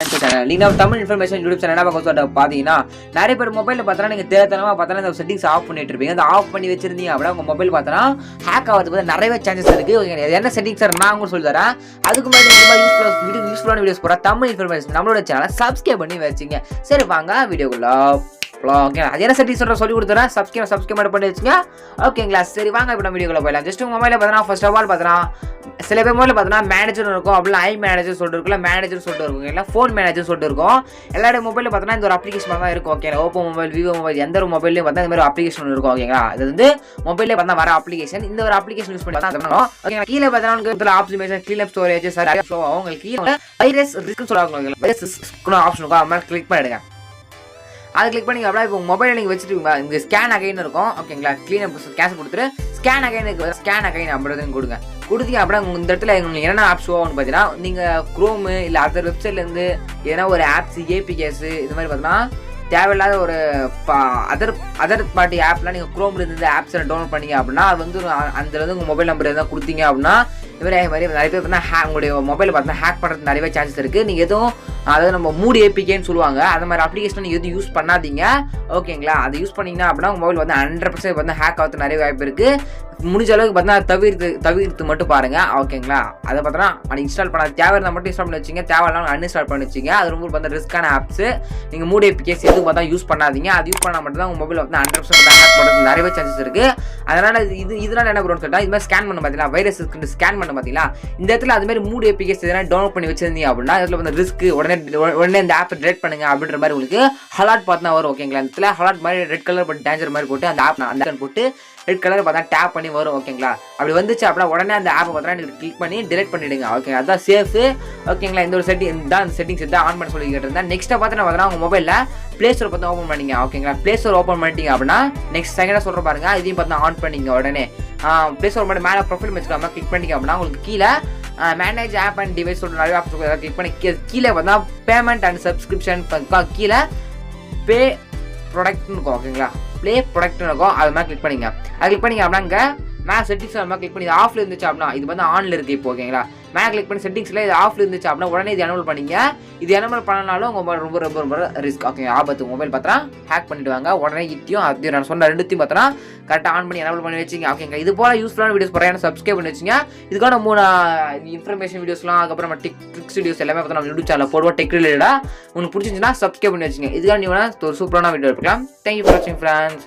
Tamil information YouTube channel என்ன பார்க்க பார்த்தீங்கன்னா நிறைய பேர் மொபைலில் பார்த்தா நீங்கள் தேர்தனமாக பார்த்தா இந்த செட்டிங்ஸ் ஆஃப் பண்ணிட்டு இருப்பீங்க. அந்த ஆஃப் பண்ணி வச்சிருந்தீங்க அப்படின்னா உங்கள் மொபைல் பார்த்தா ஹேக் ஆகிறதுக்கு நிறையவே சான்சஸ் இருக்குது. என்ன செட்டிங்ஸ் சார் நான் உங்களுக்கு சொல்லி தரேன். அதுக்கு முன்னாடி இந்த மாதிரி யூஸ்ஃபுல்லான வீடியோஸ் போகிற தமிழ் இன்ஃபர்மேஷன் நம்மளோட சேனலை சப்ஸ்கிரைப் பண்ணி வச்சுங்க. சரி வாங்க வீடியோக்குள்ள ஓகே. அது என்ன செட்டிங்ஸ் சொல்லி கொடுத்துறேன். சப்ஸ்கிரைப் பண்ணி வச்சுங்க. ஓகேங்களா, சரி வாங்க இப்போ நம்ம வீடியோக்குள்ள போயிடலாம். ஜஸ்ட் உங்கள் மொபைலில் பார்த்தா ஃபர்ஸ்ட் ஆஃப் ஆல் பார்த்தா சில பேர் மொபைலில் பார்த்தா மேனேஜர் இருக்கும், அப்படின்னா ஐ மேனேஜர் சொல்லிட்டு இருக்குல்ல, மேனேஜர் சொல்லிட்டு இருக்கும், இல்லை ஃபோன் மேனேஜர் சொல்லிட்டு இருக்கும். எல்லாருடைய மொபைலில் பார்த்தா இந்த ஒரு அப்ளிகேஷன் தான் இருக்கும். Okay, Oppo mobile, Vivo mobile, எந்த ஒரு மொபைலையும் பார்த்தா இந்த மாதிரி அப்ளிகேஷன் இருக்கும். ஓகேங்களா, அது வந்து மொபைலே பார்த்தா வர அப்ளிகேஷன். இந்த ஒரு அப்ளிகேஷன் யூஸ் பண்ணி பார்த்தா ஓகே. கீழே பார்த்தா உங்களுக்கு ஆப்டிமைசேஷன், கிளீன் ஸ்டோரேஜ் சார் உங்களுக்கு கீழே வைரஸ் ரிஸ்க் சொல்லுவாங்க. வைரஸ் ஆப்ஷன் இருக்கும், அது மாதிரி கிளிக் பண்ணிடுங்க. அதை கிளிக் பண்ணி அப்படின்னா இப்போ மொபைலை நீங்கள் வச்சுட்டு இங்கே ஸ்கேன் அகைன் இருக்கும். ஓகேங்களா, க்ளீன் கேஷ் கொடுத்துட்டு ஸ்கேன் அகைன் அப்படின்றதையும் கொடுத்தீங்க அப்படின்னா இந்த இடத்துல உங்களுக்கு என்னென்ன ஆப்ஸ் ஷோன்னு பார்த்தீங்கன்னா நீங்கள் குரோமு இல்லை அதர் வெப்சைட்லேருந்து எதனா ஒரு ஆப்ஸ் ஏபிகேஸ் இது மாதிரி பார்த்தீங்கன்னா தேவையில்லாத ஒரு அதர் பார்ட்டி ஆப்லாம் நீங்கள் குரோமில் இருந்து ஆப்ஸை டவுன்லோட் பண்ணிங்க அப்படின்னா அது வந்து அந்த வந்து உங்கள் மொபைல் நம்பர் எதாவது கொடுத்தீங்க அப்படின்னா இது மாதிரி நிறைய பேர் பார்த்தா உங்களுடைய மொபைலை பார்த்தா ஹேக் பண்ணுறது நிறையவே சான்சஸ் இருக்குது. நீங்கள் எதுவும் அதாவது நம்ம மூடி ஏபிகேன்னு சொல்லுவாங்க, அந்த மாதிரி அப்ளிகேஷன் நீங்கள் எதுவும் யூஸ் பண்ணாதீங்க. ஓகேங்களா, அதை யூஸ் பண்ணிங்கன்னா அப்படின்னா உங்கள் மொபைல் வந்து 100% பார்த்தா ஹேக் ஆகிறது நிறைய வாய்ப்பு இருக்குது. முடிஞ்ச அளவுக்கு பார்த்தா தவிர்த்து மட்டும் பாருங்கள். ஓகேங்களா, அதை பார்த்தோன்னா அது இன்ஸ்டால் பண்ண தேவை இருந்தால் மட்டும் இன்ஸ்டால் பண்ணி வச்சிங்க, தேவையில்லாமல் அன்இன்ஸ்டால் பண்ணி வச்சிங்க. அது ரொம்ப பார்த்தா ரிஸ்க்கான ஆப்ஸு. நீங்கள் மூடி ஏபிகேஸ் எதுவும் பார்த்தா யூஸ் பண்ணாதீங்க. அது யூஸ் பண்ணால் மட்டும் தான் உங்கள் மொபைல் வந்து 100% ஹேக் பண்ணுறது நிறையவே சான்சஸ் இருக்குது. அதனால் இதனால் என்ன பண்ணுறோன்னு சொல்லிட்டா இது மாதிரி ஸ்கேன் பண்ண பார்த்தீங்களா, வைரஸ் ஸ்கேன் பண்ண பார்த்தீங்களா, இந்த இடத்துல அது மாதிரி மூடி ஏபிகேஸ் எதனா டவுன்லோட் பண்ணி வச்சிருந்தீங்க அப்படின்னா இதில் வந்து ரிஸ்க் உடனே இந்த ஆப் டெலிட் பண்ணுங்க அப்படின்ற மாதிரி உங்களுக்கு அலர்ட் பார்த்தா வரும். ஓகேங்களா, இந்த இடத்துல அலர்ட் மாதிரி ரெட் கலர் போட்டு டேஞ்சர் மாதிரி போட்டு அந்த ஆப் அந்த போட்டு ரெட் கலர் பார்த்தா டேப் பண்ணி வரும். ஓகேங்களா, அப்படி வந்துச்சு அப்படின்னா உடனே அந்த ஆப்பை பார்த்தா நீங்கள் கிளிக் பண்ணி டெலிட் பண்ணிடுங்க. ஓகே, அதுதான் சேஃபு. ஓகேங்களா, இந்த ஒரு செட்டிங்ஸ் தான் ஆன் பண்ண சொல்லி கேட்டிருந்தேன். நெக்ஸ்ட்டை பார்த்தா உங்கள் மொபைலில் ப்ளே ஸ்டோர் பார்த்து ஓப்பன் பண்ணிங்க. ஓகேங்களா, ப்ளே ஸ்டோர் ஓப்பன் பண்ணிட்டீங்க அப்படின்னா நெக்ஸ்ட் செகண்டாக சொல்கிற பாருங்க, இதையும் பார்த்தா ஆன் பண்ணிங்க. உடனே ப்ளே ஸ்டோர் மட்டும் மேலே ப்ரொஃபைல் வச்சுக்காம கிளிக் பண்ணிங்க அப்படின்னா உங்களுக்கு கீழே மேனேஜ் ஆப் அண்ட் டிவைஸ் சொல்லிட்டு நிறைய ஆப்ஸ் கிளிக் பண்ணி கீழே பார்த்தா பேமெண்ட் அண்ட் சப்ஸ்கிரிப்ஷன் கீழே பே ப்ராடக்ட்னு இருக்கும். ஓகேங்களா, ப்ளே ப்ராடக்ட்னு இருக்கும், அது மாதிரி கிளிக் பண்ணிங்க. அது கிளிக் பண்ணிங்க அப்படின்னா இங்கே மேலே செட்டிங்ஸ் அது மாதிரி கிளிக் பண்ணி இது ஆஃப்ல இருந்துச்சு அப்படின்னா இது வந்து ஆன்ல இருக்குது இப்போ. ஓகேங்களா, மேலே கிளிக் பண்ணி செட்டிங்ஸில் இது ஆஃப்ல இருந்துச்சு அப்படின்னா உடனே இது எனேபிள் பண்ணிங்க. இது எனேபிள் பண்ணனாலும் உங்கள் மொபைல் ரொம்ப ரிஸ்க். ஓகே, ஆபத்து. மொபைல் பார்த்தா ஹேக் பண்ணிடுவாங்க. உடனே இத்தையும் அதையும் நான் சொன்ன ரெண்டுத்தையும் பார்த்தா கரெக்டாக ஆன் பண்ணி எனேபிள் பண்ணி வச்சிங்க. ஓகேங்க, இது போல் யூஸ்ஃபுல்லான வீடியோஸ் போகிறேன் சப்ஸ்கிரைப் பண்ணி வச்சிங்க. இதுக்கான 3 இன்ஃபர்மேஷன் வீடியோஸ்லாம் அதுக்கப்புறம் நம்ம ட்ரிக்ஸ் வீடியோஸ் எல்லாமே பார்த்தா நம்ம யூடியூப் சேனலில் போடுவோம். டெக் ரிலேட்டடாக உங்களுக்கு பிடிச்சிருந்துச்சுன்னா சப்ஸ்கிரைப் பண்ணி வச்சிங்க. இதுக்காக நீங்கள் ஒரு சூப்பரான வீடியோ இருக்கலாம். தேங்க்யூ ஃபார் வாட்சிங் ஃப்ரெண்ட்ஸ்.